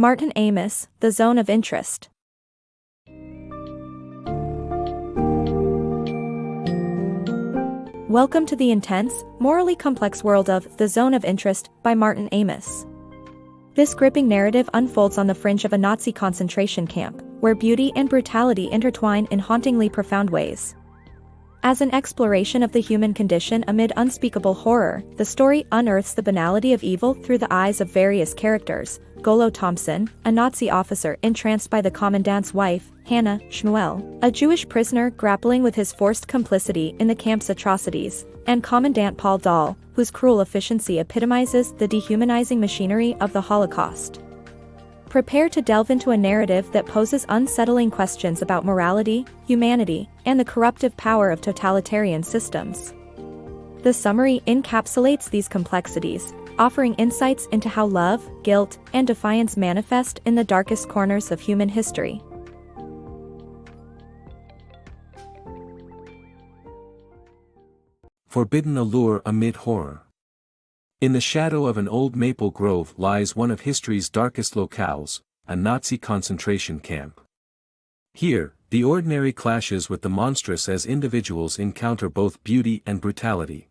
Martin Amis, The Zone of Interest. Welcome to the intense, morally complex world of The Zone of Interest by Martin Amis. This gripping narrative unfolds on the fringe of a Nazi concentration camp, where beauty and brutality intertwine in hauntingly profound ways. As an exploration of the human condition amid unspeakable horror, the story unearths the banality of evil through the eyes of various characters: Golo Thompson, a Nazi officer entranced by the commandant's wife, Hannah; Shmuel, a Jewish prisoner grappling with his forced complicity in the camp's atrocities; and Commandant Paul Dahl, whose cruel efficiency epitomizes the dehumanizing machinery of the Holocaust. Prepare to delve into a narrative that poses unsettling questions about morality, humanity, and the corruptive power of totalitarian systems. The summary encapsulates these complexities, offering insights into how love, guilt, and defiance manifest in the darkest corners of human history. Forbidden allure amid horror. In the shadow of an old maple grove lies one of history's darkest locales, a Nazi concentration camp. Here, the ordinary clashes with the monstrous as individuals encounter both beauty and brutality.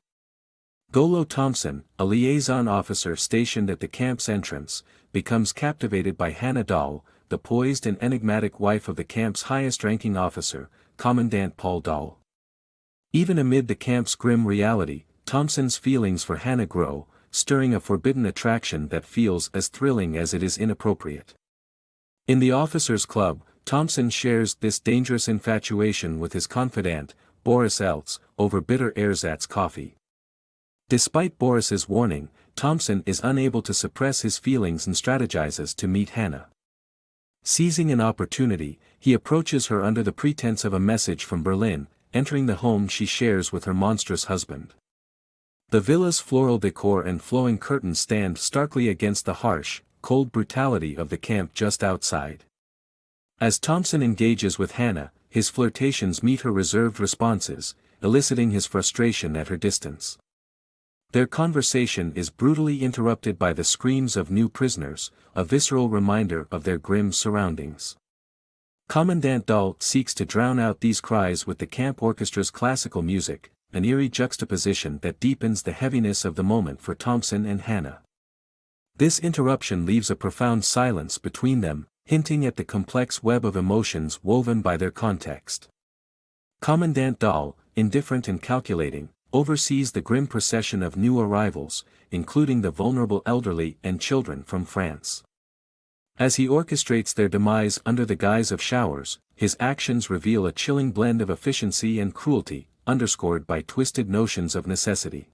Golo Thompson, a liaison officer stationed at the camp's entrance, becomes captivated by Hannah Dahl, the poised and enigmatic wife of the camp's highest-ranking officer, Commandant Paul Dahl. Even amid the camp's grim reality, Thompson's feelings for Hannah grow, stirring a forbidden attraction that feels as thrilling as it is inappropriate. In the officers' club, Thompson shares this dangerous infatuation with his confidant, Boris Eltz, over bitter ersatz coffee. Despite Boris's warning, Thompson is unable to suppress his feelings and strategizes to meet Hannah. Seizing an opportunity, he approaches her under the pretense of a message from Berlin, entering the home she shares with her monstrous husband. The villa's floral decor and flowing curtains stand starkly against the harsh, cold brutality of the camp just outside. As Thompson engages with Hannah, his flirtations meet her reserved responses, eliciting his frustration at her distance. Their conversation is brutally interrupted by the screams of new prisoners, a visceral reminder of their grim surroundings. Commandant Dahl seeks to drown out these cries with the camp orchestra's classical music, an eerie juxtaposition that deepens the heaviness of the moment for Thompson and Hannah. This interruption leaves a profound silence between them, hinting at the complex web of emotions woven by their context. Commandant Dahl, indifferent and calculating, oversees the grim procession of new arrivals, including the vulnerable elderly and children from France. As he orchestrates their demise under the guise of showers, his actions reveal a chilling blend of efficiency and cruelty, underscored by twisted notions of necessity.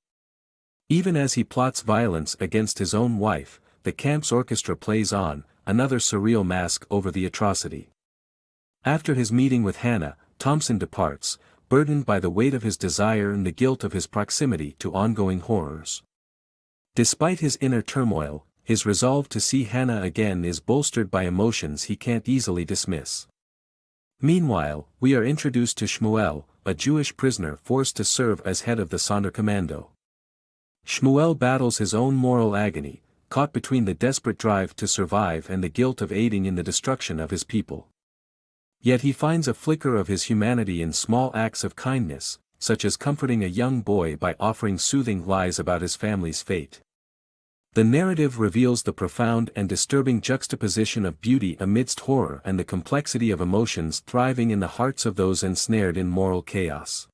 Even as he plots violence against his own wife, the camp's orchestra plays on, another surreal mask over the atrocity. After his meeting with Hannah, Thompson departs, burdened by the weight of his desire and the guilt of his proximity to ongoing horrors. Despite his inner turmoil, his resolve to see Hannah again is bolstered by emotions he can't easily dismiss. Meanwhile, we are introduced to Shmuel, a Jewish prisoner forced to serve as head of the Sonderkommando. Shmuel battles his own moral agony, caught between the desperate drive to survive and the guilt of aiding in the destruction of his people. Yet he finds a flicker of his humanity in small acts of kindness, such as comforting a young boy by offering soothing lies about his family's fate. The narrative reveals the profound and disturbing juxtaposition of beauty amidst horror and the complexity of emotions thriving in the hearts of those ensnared in moral chaos.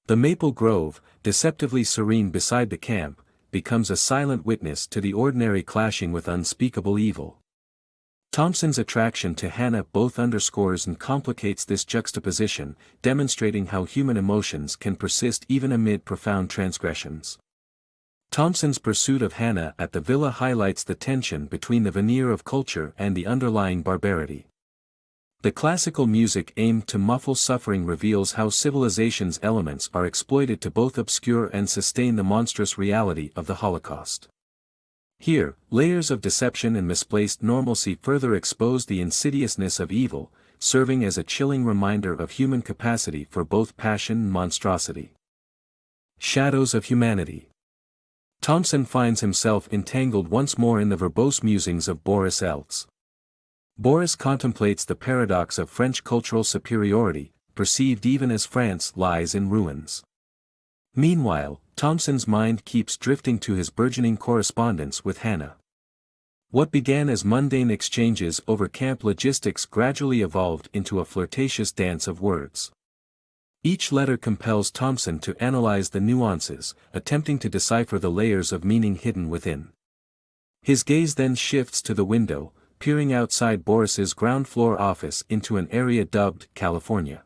The maple grove, deceptively serene beside the camp, becomes a silent witness to the ordinary clashing with unspeakable evil. Thompson's attraction to Hannah both underscores and complicates this juxtaposition, demonstrating how human emotions can persist even amid profound transgressions. Thompson's pursuit of Hannah at the villa highlights the tension between the veneer of culture and the underlying barbarity. The classical music aimed to muffle suffering reveals how civilization's elements are exploited to both obscure and sustain the monstrous reality of the Holocaust. Here, layers of deception and misplaced normalcy further expose the insidiousness of evil, serving as a chilling reminder of human capacity for both passion and monstrosity. Shadows of humanity. Thompson finds himself entangled once more in the verbose musings of Boris Eltz. Boris contemplates the paradox of French cultural superiority, perceived even as France lies in ruins. Meanwhile, Thompson's mind keeps drifting to his burgeoning correspondence with Hannah. What began as mundane exchanges over camp logistics gradually evolved into a flirtatious dance of words. Each letter compels Thompson to analyze the nuances, attempting to decipher the layers of meaning hidden within. His gaze then shifts to the window, peering outside Boris's ground-floor office into an area dubbed California.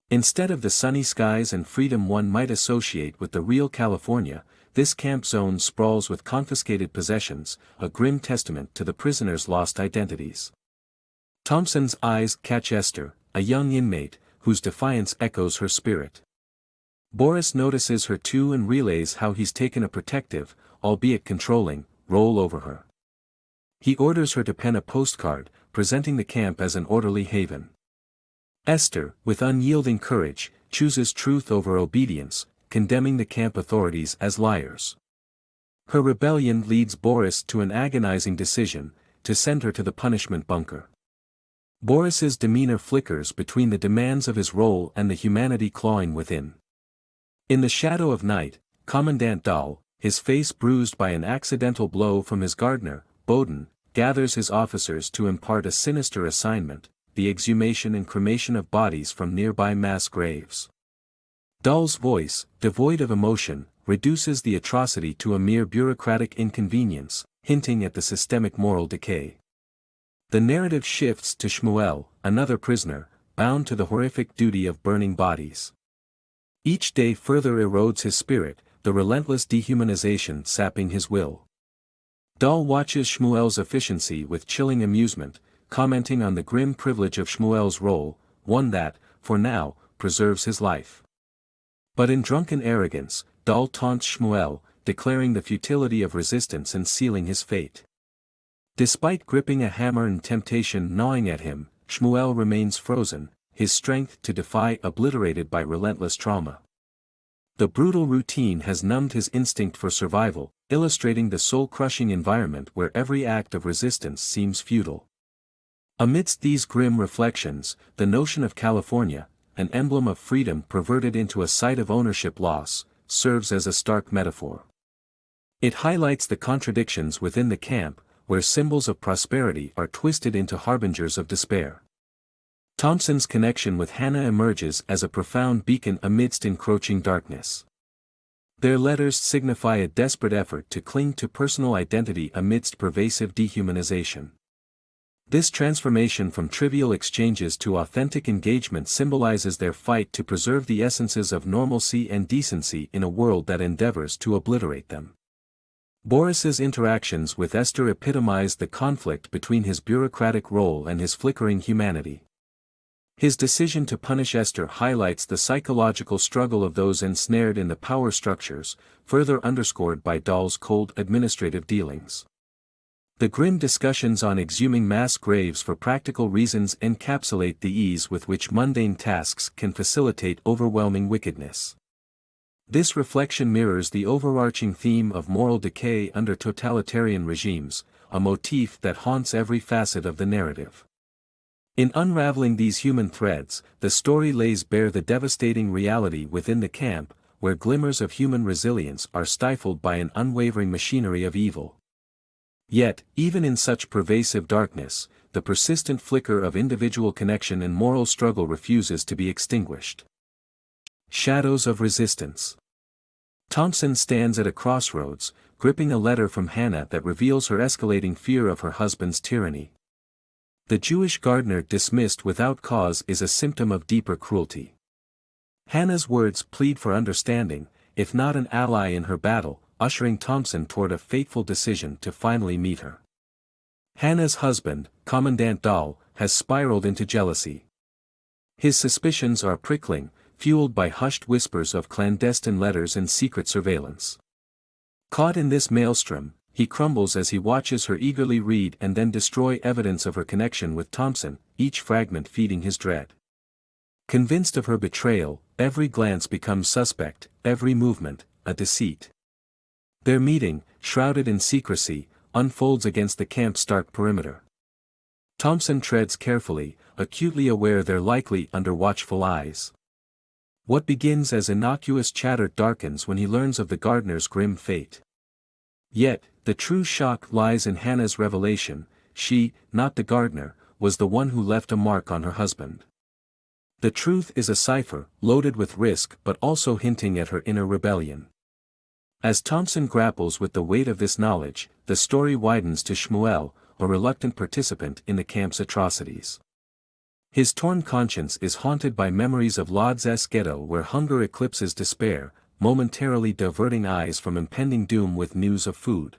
Instead of the sunny skies and freedom one might associate with the real California, this camp zone sprawls with confiscated possessions, a grim testament to the prisoners' lost identities. Thompson's eyes catch Esther, a young inmate, whose defiance echoes her spirit. Boris notices her too and relays how he's taken a protective, albeit controlling, role over her. He orders her to pen a postcard, presenting the camp as an orderly haven. Esther, with unyielding courage, chooses truth over obedience, condemning the camp authorities as liars. Her rebellion leads Boris to an agonizing decision, to send her to the punishment bunker. Boris's demeanor flickers between the demands of his role and the humanity clawing within. In the shadow of night, Commandant Dahl, his face bruised by an accidental blow from his gardener, Bowden, gathers his officers to impart a sinister assignment, the exhumation and cremation of bodies from nearby mass graves. Dahl's voice, devoid of emotion, reduces the atrocity to a mere bureaucratic inconvenience, hinting at the systemic moral decay. The narrative shifts to Shmuel, another prisoner, bound to the horrific duty of burning bodies. Each day further erodes his spirit, the relentless dehumanization sapping his will. Dahl watches Shmuel's efficiency with chilling amusement, commenting on the grim privilege of Shmuel's role, one that, for now, preserves his life. But in drunken arrogance, Dahl taunts Shmuel, declaring the futility of resistance and sealing his fate. Despite gripping a hammer and temptation gnawing at him, Shmuel remains frozen, his strength to defy obliterated by relentless trauma. The brutal routine has numbed his instinct for survival, illustrating the soul-crushing environment where every act of resistance seems futile. Amidst these grim reflections, the notion of California, an emblem of freedom perverted into a site of ownership loss, serves as a stark metaphor. It highlights the contradictions within the camp, where symbols of prosperity are twisted into harbingers of despair. Thompson's connection with Hannah emerges as a profound beacon amidst encroaching darkness. Their letters signify a desperate effort to cling to personal identity amidst pervasive dehumanization. This transformation from trivial exchanges to authentic engagement symbolizes their fight to preserve the essences of normalcy and decency in a world that endeavors to obliterate them. Boris's interactions with Esther epitomize the conflict between his bureaucratic role and his flickering humanity. His decision to punish Esther highlights the psychological struggle of those ensnared in the power structures, further underscored by Dahl's cold administrative dealings. The grim discussions on exhuming mass graves for practical reasons encapsulate the ease with which mundane tasks can facilitate overwhelming wickedness. This reflection mirrors the overarching theme of moral decay under totalitarian regimes, a motif that haunts every facet of the narrative. In unraveling these human threads, the story lays bare the devastating reality within the camp, where glimmers of human resilience are stifled by an unwavering machinery of evil. Yet, even in such pervasive darkness, the persistent flicker of individual connection and moral struggle refuses to be extinguished. Shadows of resistance. Thompson stands at a crossroads, gripping a letter from Hannah that reveals her escalating fear of her husband's tyranny. The Jewish gardener dismissed without cause is a symptom of deeper cruelty. Hannah's words plead for understanding, if not an ally in her battle, ushering Thompson toward a fateful decision to finally meet her. Hannah's husband, Commandant Dahl, has spiraled into jealousy. His suspicions are prickling, fueled by hushed whispers of clandestine letters and secret surveillance. Caught in this maelstrom, he crumbles as he watches her eagerly read and then destroy evidence of her connection with Thompson, each fragment feeding his dread. Convinced of her betrayal, every glance becomes suspect, every movement, a deceit. Their meeting, shrouded in secrecy, unfolds against the camp's stark perimeter. Thompson treads carefully, acutely aware they're likely under watchful eyes. What begins as innocuous chatter darkens when he learns of the gardener's grim fate. Yet, the true shock lies in Hannah's revelation. She, not the gardener, was the one who left a mark on her husband. The truth is a cipher, loaded with risk but also hinting at her inner rebellion. As Thompson grapples with the weight of this knowledge, the story widens to Shmuel, a reluctant participant in the camp's atrocities. His torn conscience is haunted by memories of Lodz's ghetto where hunger eclipses despair, momentarily diverting eyes from impending doom with news of food.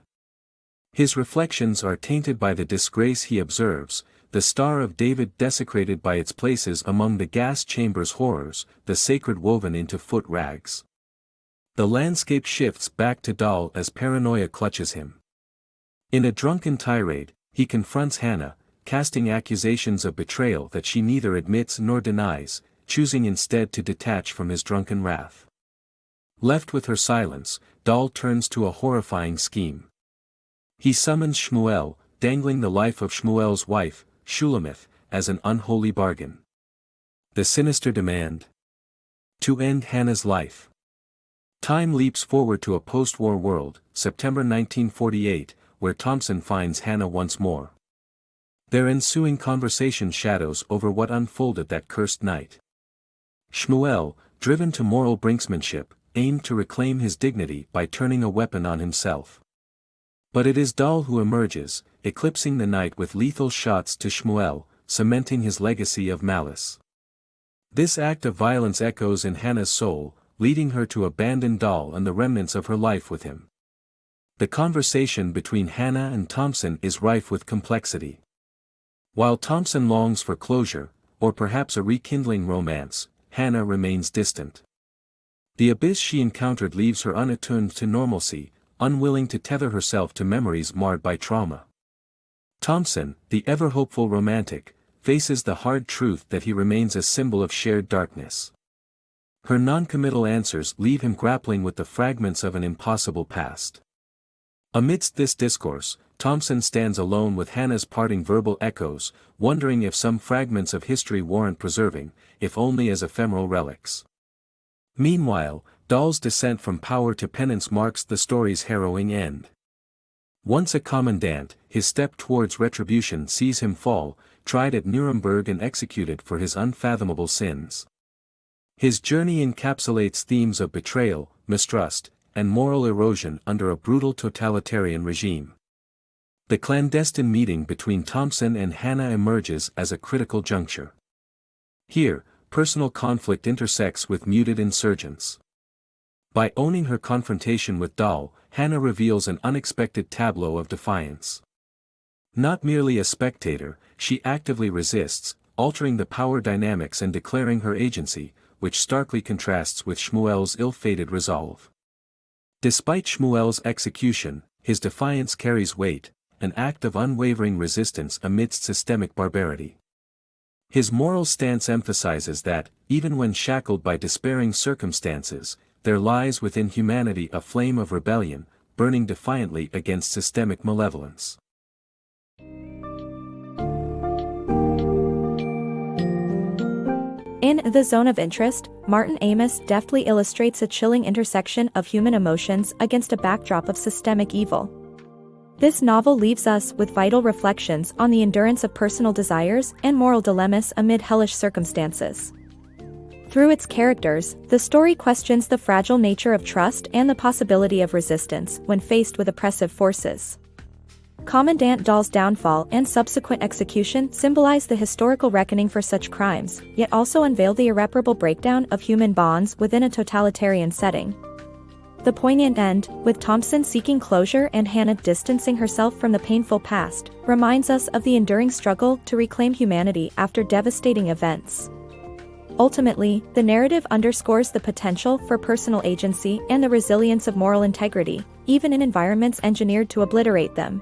His reflections are tainted by the disgrace he observes, the Star of David desecrated by its places among the gas chamber's horrors, the sacred woven into foot rags. The landscape shifts back to Dal as paranoia clutches him. In a drunken tirade, he confronts Hannah, casting accusations of betrayal that she neither admits nor denies, choosing instead to detach from his drunken wrath. Left with her silence, Dal turns to a horrifying scheme. He summons Shmuel, dangling the life of Shmuel's wife, Shulamith, as an unholy bargain. The sinister demand? To end Hannah's life. Time leaps forward to a post-war world, September 1948, where Thompson finds Hannah once more. Their ensuing conversation shadows over what unfolded that cursed night. Shmuel, driven to moral brinksmanship, aimed to reclaim his dignity by turning a weapon on himself. But it is Dal who emerges, eclipsing the night with lethal shots to Shmuel, cementing his legacy of malice. This act of violence echoes in Hannah's soul, leading her to abandon Dal and the remnants of her life with him. The conversation between Hannah and Thompson is rife with complexity. While Thompson longs for closure, or perhaps a rekindling romance, Hannah remains distant. The abyss she encountered leaves her unattuned to normalcy, unwilling to tether herself to memories marred by trauma. Thompson, the ever-hopeful romantic, faces the hard truth that he remains a symbol of shared darkness. Her non-committal answers leave him grappling with the fragments of an impossible past. Amidst this discourse, Thompson stands alone with Hannah's parting verbal echoes, wondering if some fragments of history warrant preserving, if only as ephemeral relics. Meanwhile, Dal's descent from power to penance marks the story's harrowing end. Once a commandant, his step towards retribution sees him fall, tried at Nuremberg and executed for his unfathomable sins. His journey encapsulates themes of betrayal, mistrust, and moral erosion under a brutal totalitarian regime. The clandestine meeting between Thompson and Hannah emerges as a critical juncture. Here, personal conflict intersects with muted insurgence. By owning her confrontation with Dal, Hannah reveals an unexpected tableau of defiance. Not merely a spectator, she actively resists, altering the power dynamics and declaring her agency, which starkly contrasts with Shmuel's ill-fated resolve. Despite Shmuel's execution, his defiance carries weight, an act of unwavering resistance amidst systemic barbarity. His moral stance emphasizes that, even when shackled by despairing circumstances, there lies within humanity a flame of rebellion, burning defiantly against systemic malevolence. In The Zone of Interest, Martin Amis deftly illustrates a chilling intersection of human emotions against a backdrop of systemic evil. This novel leaves us with vital reflections on the endurance of personal desires and moral dilemmas amid hellish circumstances. Through its characters, the story questions the fragile nature of trust and the possibility of resistance when faced with oppressive forces. Commandant Dal's downfall and subsequent execution symbolize the historical reckoning for such crimes, yet also unveil the irreparable breakdown of human bonds within a totalitarian setting. The poignant end, with Thompson seeking closure and Hannah distancing herself from the painful past, reminds us of the enduring struggle to reclaim humanity after devastating events. Ultimately, the narrative underscores the potential for personal agency and the resilience of moral integrity, even in environments engineered to obliterate them.